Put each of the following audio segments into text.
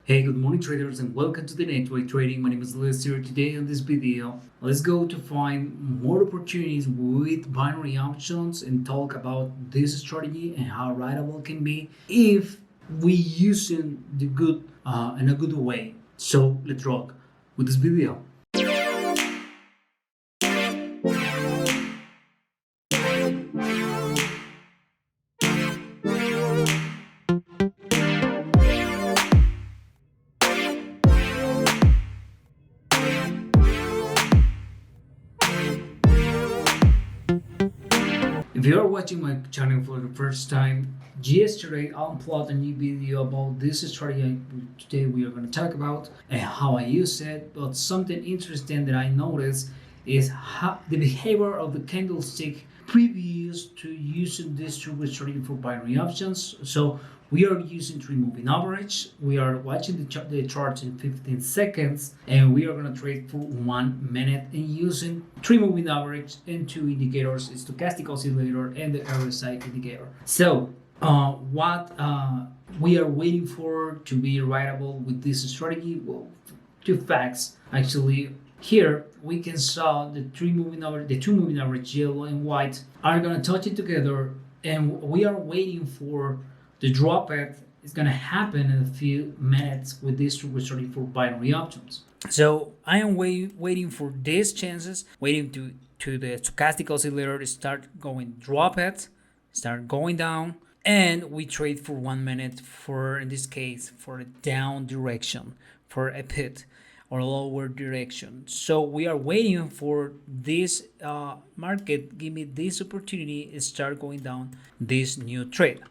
Hey, good morning traders and welcome to the Network Trading. My name is Lester. Today on this video, let's go to find more opportunities with binary options and talk about this strategy and how writable can be if we using the good in a good way. So let's rock with this video. If you are watching my channel for the first time, yesterday I uploaded a new video about this strategy today we are going to talk about and how I use it. But something interesting that I noticed is how the behavior of the candlestick previous to using this strategy for binary options. So we are using 3 moving average. We are watching the chart in 15 seconds and we are going to trade for 1 minute and using 3 moving average and 2 indicators, stochastic oscillator and the RSI indicator. So what we are waiting for to be writable with this strategy? Well, 2 facts actually. Here we can saw the 2 moving average, yellow and white, are gonna touch it together, and we are waiting for the drop. It's gonna happen in a few minutes with this strategy for binary options. So I am waiting for these chances, waiting to the stochastic oscillator to start going start going down, and we trade for 1 minute for, in this case, for a down direction, for a pit or lower direction. So we are waiting for this market give me this opportunity, start going down this new trade.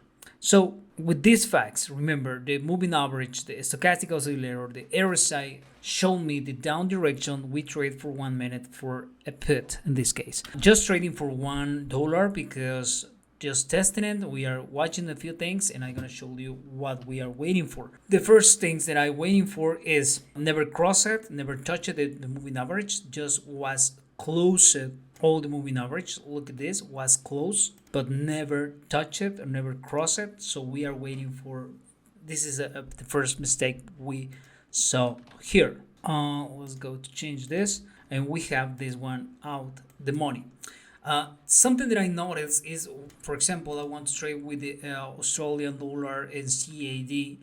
So with these facts, remember the moving average, the stochastic oscillator, the RSI show me the down direction. We trade for 1 minute for a put in this case. Just trading for $1 because just testing it. We are watching a few things and I'm gonna show you what we are waiting for. The first things that I'm waiting for is never cross it, never touch it, the moving average, just was close it, all the moving average. Look at this, was close, but never touch it or never cross it. So we are waiting for, this is the first mistake we saw here. Let's go to change this and we have this one out the money. Something that I noticed is, for example, I want to trade with the Australian dollar and CAD.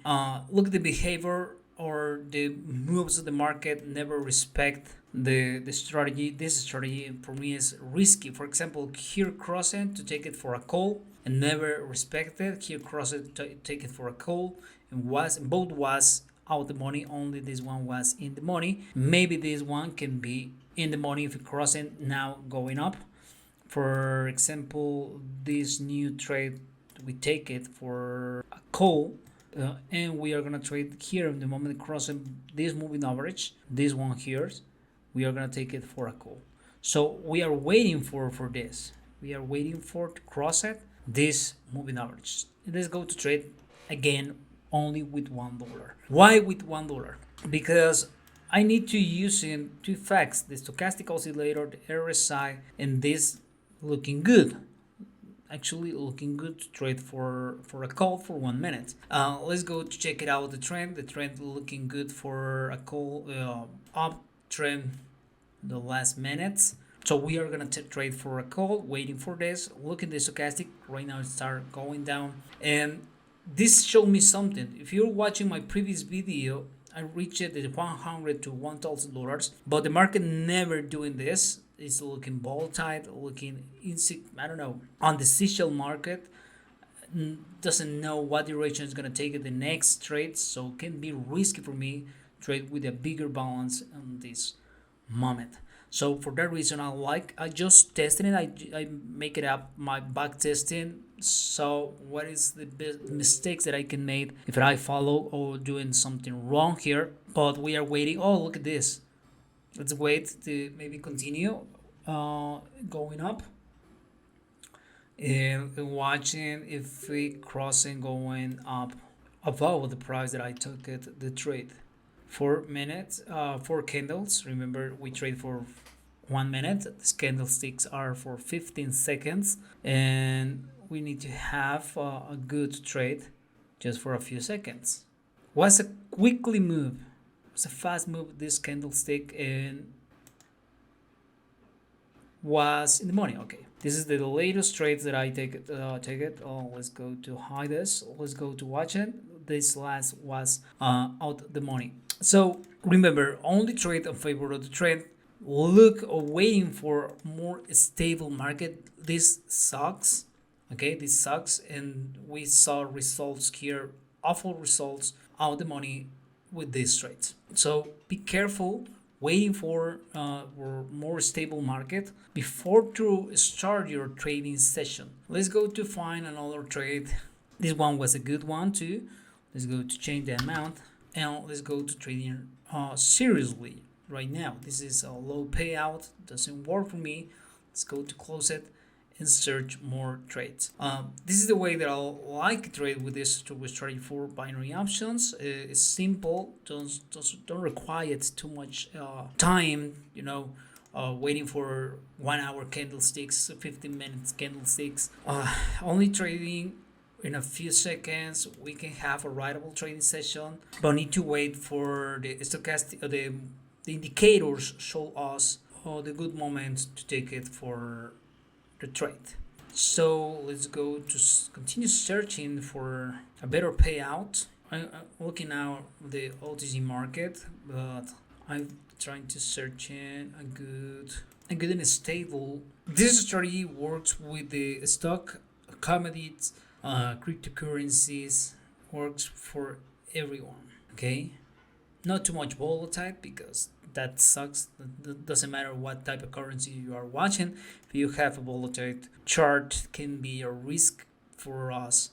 Look at the behavior or the moves of the market never respect the strategy. This strategy for me is risky. For example, here crossing to take it for a call and never respect it. Here crossing to take it for a call and both was out the money. Only this one was in the money. Maybe this one can be in the money if it crossing now going up. For example, this new trade, we take it for a call and we are gonna trade here in the moment crossing this moving average, this one here, we are gonna take it for a call. So we are waiting for this. We are waiting for to cross it, this moving average. Let's go to trade again only with $1. Why with $1? Because I need to use in 2 facts, the stochastic oscillator, the RSI, and this looking good, actually looking good to trade for a call for 1 minute. Let's go to check it out, the trend looking good for a call, up trend the last minutes. So we are gonna trade for a call, waiting for this. Look at the stochastic right now, it start going down, and this showed me something. If you're watching my previous video, I reached the $100 to $1,000, but the market never doing this. It's looking volatile, looking I don't know, on the Seychelles market, doesn't know what direction is going to take it the next trade, so it can be risky for me trade with a bigger balance on this moment. So for that reason, I just testing it. I make it up my back testing. So what is the mistakes that I can make if I follow or doing something wrong here? But we are waiting. Oh, look at this. Let's wait to maybe continue going up and watching if we crossing going up above the price that I took it the trade. 4 minutes, 4 candles. Remember, we trade for 1 minute. These candlesticks are for 15 seconds, and we need to have a good trade just for a few seconds. Was a quickly move. It's a fast move, this candlestick, and was in the money. Okay, this is the latest trades that I take it. Let's go to hide this. Let's go to watch it. This last was out the money. So remember, only trade in favor of the trend. Look or waiting for more stable market. This sucks. Okay, this sucks, and we saw results here, awful results out the money with these trades. So be careful waiting for more stable market before to start your trading session. Let's go to find another trade. This one was a good one too. Let's go to change the amount, and let's go to trading seriously right now. This is a low payout, doesn't work for me. Let's go to close it and search more trades. This is the way that I like to trade with this strategy for binary options. It's simple, don't require too much time, waiting for 1 hour candlesticks, 15 minutes candlesticks. Only trading in a few seconds, we can have a writable trading session, but need to wait for the stochastic, the indicators show us the good moment to take it for the trade. So let's go to continue searching for a better payout. I'm looking now the OTC market, but I'm trying to search in a good and stable. This strategy works with the stock, commodities, cryptocurrencies, works for everyone. Okay, not too much volatile because that sucks. It doesn't matter what type of currency you are watching. If you have a volatile chart, can be a risk for us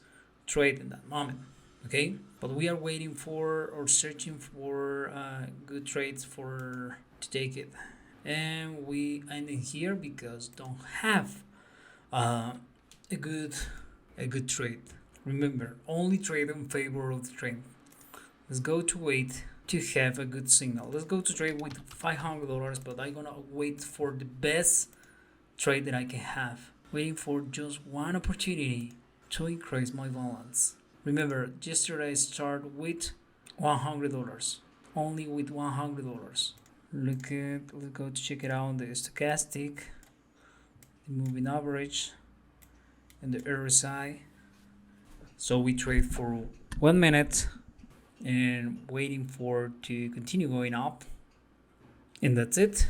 trade in that moment. Okay, but we are waiting for or searching for good trades for to take it, and we ending here because don't have a good trade. Remember, only trade in favor of the trend. Let's go to wait to have a good signal. Let's go to trade with $500, but I'm gonna wait for the best trade that I can have. Waiting for just one opportunity to increase my balance. Remember, yesterday I started with $100, only with $100. Let's go to check it out, the stochastic, the moving average, and the RSI. So we trade for 1 minute and waiting for to continue going up, and that's it.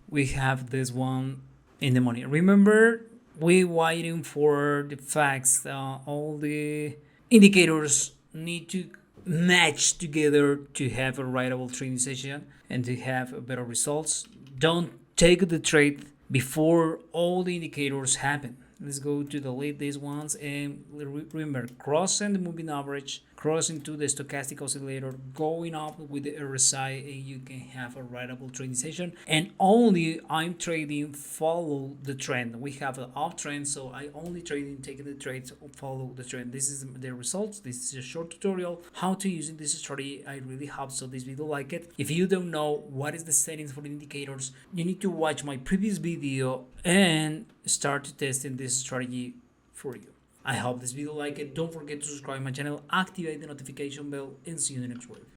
We have this one in the money. Remember, we waiting for the facts. All the indicators need to match together to have a writable trading session and to have better results. Don't take the trade before all the indicators happen. Let's go to delete these ones, and remember, crossing the moving average, crossing to the stochastic oscillator, going up with the RSI, and you can have a writable trading session. And only I'm trading follow the trend. We have an uptrend, so I only trading taking the trades follow the trend. This is the results. This is a short tutorial how to use this strategy. I really hope so this video like it. If you don't know what is the settings for the indicators, you need to watch my previous video and start testing this strategy for you. I hope this video like it. Don't forget to subscribe my channel, activate the notification bell, and see you in the next video.